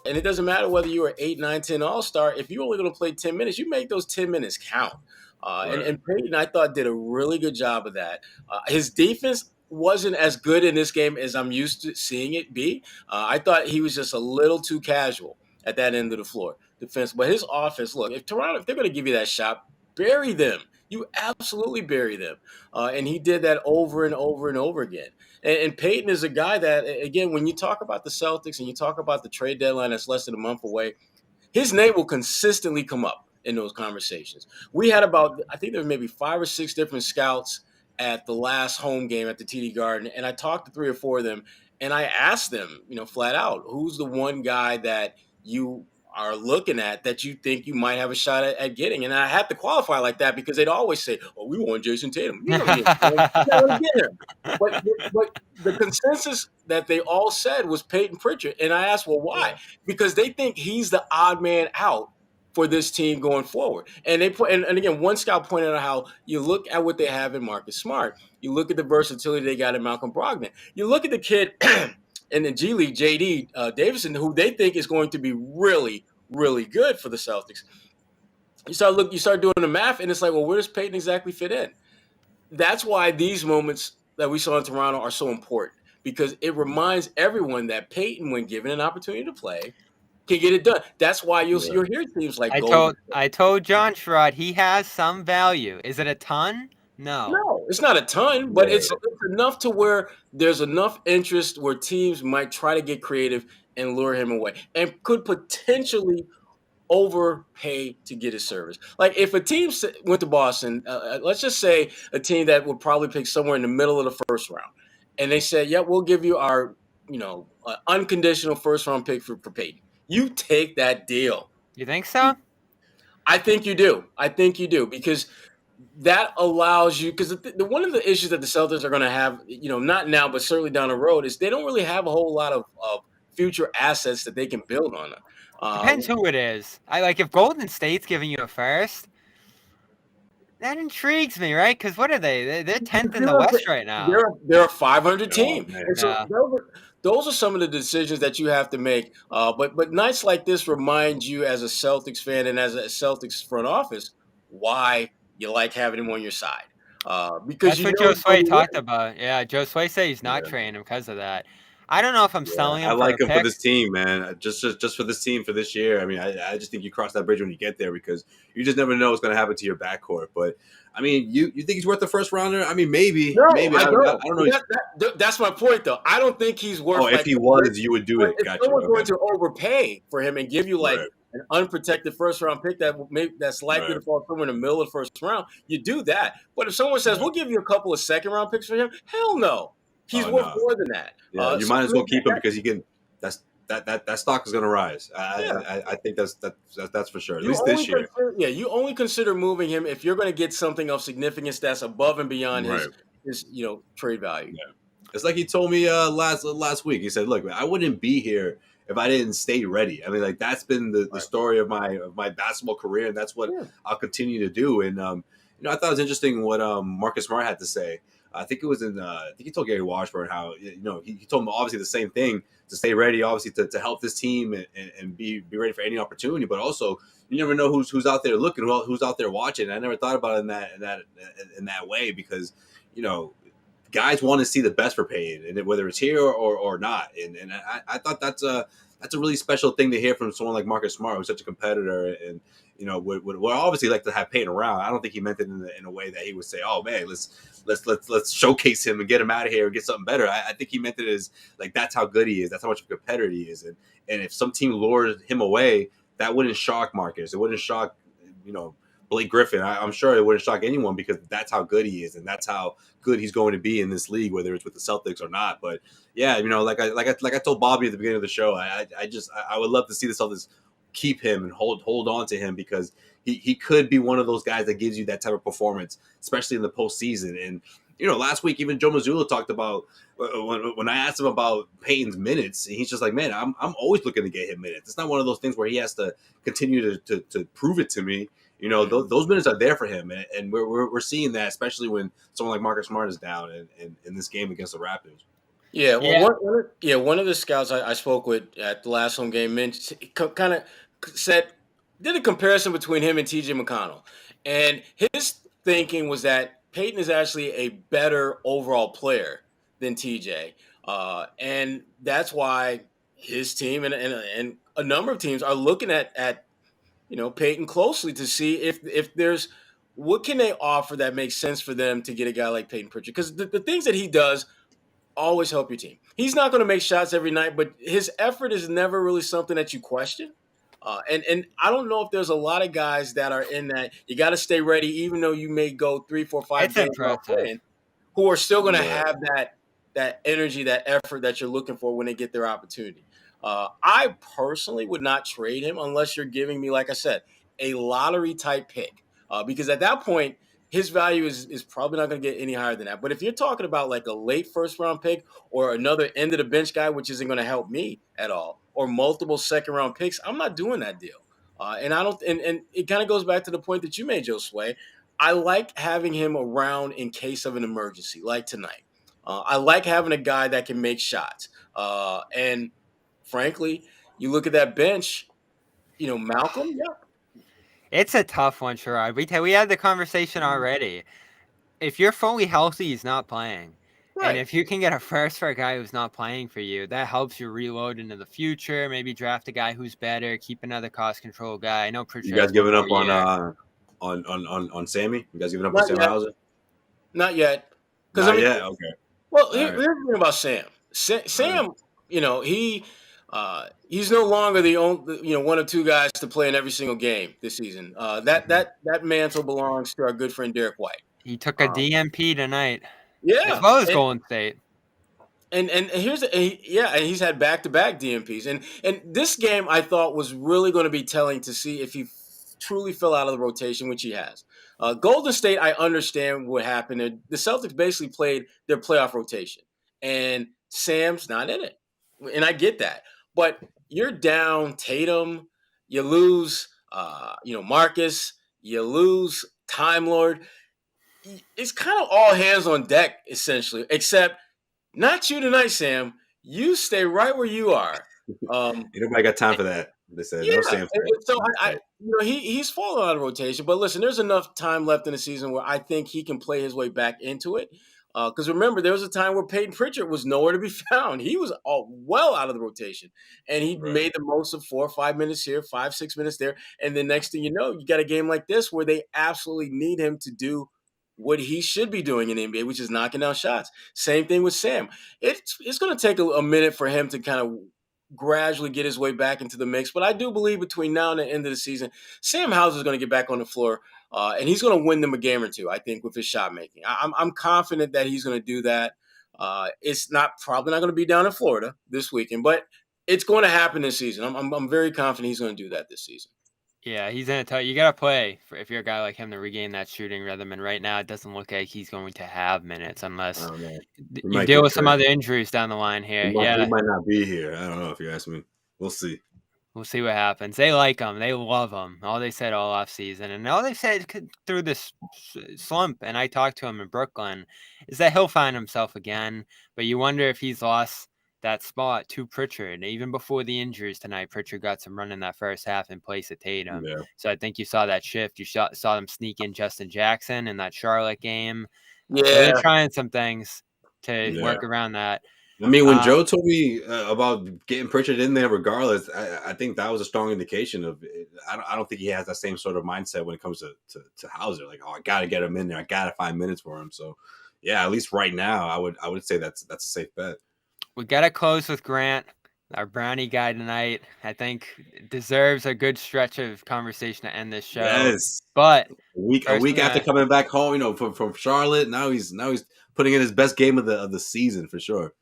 And it doesn't matter whether you are 8, 9, 10 All-Star. If you're only going to play 10 minutes, you make those 10 minutes count. And Payton, I thought, did a really good job of that. His defense wasn't as good in this game as I'm used to seeing it be. I thought he was just a little too casual at that end of the floor defense. But his offense, look, if they're going to give you that shot, bury them. You absolutely bury them. And he did that over and over and over again. And Payton is a guy that, again, when you talk about the Celtics and you talk about the trade deadline that's less than a month away, his name will consistently come up in those conversations. We had about, I think there were maybe 5 or 6 different scouts at the last home game at the TD Garden, and I talked to 3 or 4 of them, and I asked them, flat out, who's the one guy that you are looking at that you think you might have a shot at getting? And I had to qualify like that because they'd always say, "Oh, we want Jason Tatum. You don't need him. You gotta get him." But the consensus that they all said was Payton Pritchard, and I asked, "Well, why?" Yeah. Because they think he's the odd man out for this team going forward. And and again, one scout pointed out how you look at what they have in Marcus Smart, you look at the versatility they got in Malcolm Brogdon, you look at the kid in the G League, JD Davison, who they think is going to be really, really good for the Celtics. You start doing the math, and it's like, well, where does Payton exactly fit in? That's why these moments that we saw in Toronto are so important, because it reminds everyone that Payton, when given an opportunity to play, can get it done. That's why you'll hear teams like Golden. I told John Sherrod he has some value. Is it a ton? No, it's not a ton, but it's enough to where there's enough interest where teams might try to get creative and lure him away, and could potentially overpay to get his service. Like if a team went to Boston, let's just say a team that would probably pick somewhere in the middle of the first round, and they said, "Yeah, we'll give you our unconditional first round pick for Payton." You take that deal. You think so? I think you do. Because that allows you, because one of the issues that the Celtics are going to have, not now, but certainly down the road, is they don't really have a whole lot of future assets that they can build on. Depends who it is. If Golden State's giving you a first, that intrigues me, right? Because what are they? They're 10th in the West right now. They're a 500 team. Man. And so those are some of the decisions that you have to make. But nights like this remind you, as a Celtics fan and as a Celtics front office, why you like having him on your side. Because that's what Josue talked about. Yeah, Josue said he's not trading him because of that. I don't know if I'm selling him. I like him for this team, man. Just for this team for this year. I mean, I just think you cross that bridge when you get there, because you just never know what's going to happen to your backcourt. But I mean, you think he's worth the first rounder? I mean, maybe. No, maybe. I don't know. That's my point, though. I don't think he's worth. Oh, if he was, you would do it. If someone's going to overpay for him and give you an unprotected first round pick that's likely to fall somewhere in the middle of the first round, you do that. But if someone says, "We'll give you a couple of second round picks for him," hell no. He's worth more than that. Yeah, you might as well keep him, because you can. That stock is going to rise. I think that's for sure. At least this year. You only consider moving him if you're going to get something of significance that's above and beyond his trade value. Yeah. It's like he told me last week. He said, "Look, man, I wouldn't be here if I didn't stay ready." I mean, that's been the story of my basketball career, and that's what I'll continue to do. And I thought it was interesting what Marcus Smart had to say. I think it was I think he told Gary Washburn how he told him obviously the same thing, to stay ready, obviously to help this team and be ready for any opportunity, but also you never know who's out there looking, who's out there watching. I never thought about it in that way, because guys want to see the best for Payton, and whether it's here or not. And I thought that's a really special thing to hear from someone like Marcus Smart, who's such a competitor, and would obviously like to have Payton around. I don't think he meant it in a way that he would say, "Oh man, let's showcase him and get him out of here and get something better." I think he meant it as that's how good he is. That's how much of a competitor he is. And if some team lured him away, that wouldn't shock Marcus. It wouldn't shock Blake Griffin. I'm sure it wouldn't shock anyone, because that's how good he is, and that's how good he's going to be in this league, whether it's with the Celtics or not. But yeah, like I told Bobby at the beginning of the show, I would love to see the Celtics keep him and hold on to him, because he could be one of those guys that gives you that type of performance, especially in the postseason. And last week even Joe Mazzulla talked about when I asked him about Payton's minutes, and he's just like, "Man, I'm always looking to get him minutes. It's not one of those things where he has to continue to prove it to me. Those minutes are there for him, and we're seeing that, especially when someone like Marcus Smart is down in this game against the Raptors." Yeah, well, Yeah. one of the scouts I spoke with at the last home game kind of said did a comparison between him and TJ McConnell, and his thinking was that Peyton is actually a better overall player than TJ, and that's why his team and a number of teams are looking at Peyton closely to see if there's what can they offer that makes sense for them to get a guy like Payton Pritchard, because the things that he does always help your team. He's not going to make shots every night, but his effort is never really something that you question. And I don't know if there's a lot of guys that are in that you got to stay ready, even though you may go 3, 4, 5 It's games without impressive. playing, who are still going to Right. have that energy, that effort that you're looking for when they get their opportunity. I personally would not trade him unless you're giving me, like I said, a lottery type pick, because at that point his value is probably not going to get any higher than that. But if you're talking about like a late first round pick or another end of the bench guy, which isn't going to help me at all, or multiple second round picks, I'm not doing that deal. And I don't, and it kind of goes back to the point that you made, Josue. I like having him around in case of an emergency, like tonight. I like having a guy that can make shots. And frankly, you look at that bench, Malcolm, yeah, It's a tough one, Sherrod. We had the conversation already. If you're fully healthy, he's not playing. And right. if you can get a first for a guy who's not playing for you, that helps you reload into the future. Maybe draft a guy who's better, keep another cost control guy. I know You Pritchard guys has one giving more up year. on Sammy? You guys giving up on Not Sam yet. Hauser? Not yet. Because, I Not mean, yet. Okay. well, All here's right. the thing about Sam. All right. Sam, he's no longer the only, one or two guys to play in every single game this season. That mantle belongs to our good friend Derek White. He took a Um, DMP tonight, as yeah, well as Golden State. and and he's had back-to-back DMPs, and this game I thought was really going to be telling to see if he truly fell out of the rotation, which he has. Golden State, I understand what happened. The Celtics basically played their playoff rotation, and Sam's not in it, and I get that. But you're down Tatum, you lose, Marcus, you lose Time Lord. It's kind of all hands on deck essentially, except not you tonight, Sam. You stay right where you are. Ain't nobody got time for that. They said Yeah, no Sam. so he's fallen out of rotation. But listen, there's enough time left in the season where I think he can play his way back into it. Because remember, there was a time where Payton Pritchard was nowhere to be found. He was well out of the rotation, and he Right. made the most of 4 or 5 minutes here, 5, 6 minutes there, and the next thing you know, you got a game like this where they absolutely need him to do what he should be doing in the NBA, which is knocking down shots. Same thing with Sam. It's going to take a minute for him to kind of gradually get his way back into the mix. But I do believe between now and the end of the season, Sam Hauser is going to get back on the floor, and he's going to win them a game or two, I think, with his shot making. I'm confident that he's going to do that. It's probably not going to be down in Florida this weekend, but it's going to happen this season. I'm very confident he's going to do that this season. Yeah, he's in a tough. You gotta play if you're a guy like him to regain that shooting rhythm. And right now, it doesn't look like he's going to have minutes unless Oh man, you deal with some other injuries down the line here. He Yeah, might not be here. I don't know if you ask me. We'll see. we'll see what happens. They like him. They love him. All they said all off season, and all they said through this slump. And I talked to him in Brooklyn, is that he'll find himself again. But you wonder if he's lost that spot to Pritchard. Even before the injuries tonight, Pritchard got some run in that first half in place of Tatum. Yeah. So I think you saw that shift. You saw them sneak in Justin Jackson in that Charlotte game. Yeah. So they're trying some things to work around that. I mean, when Joe told me about getting Pritchard in there, regardless, I think that was a strong indication of. I don't think he has that same sort of mindset when it comes to Hauser. Like, I got to get him in there. I got to find minutes for him. So, yeah, at least right now, I would say that's a safe bet. We got to close with Grant, our Brownie guy tonight. I think deserves a good stretch of conversation to end this show. Yes, but a week after coming back home, from Charlotte, now he's putting in his best game of the season for sure.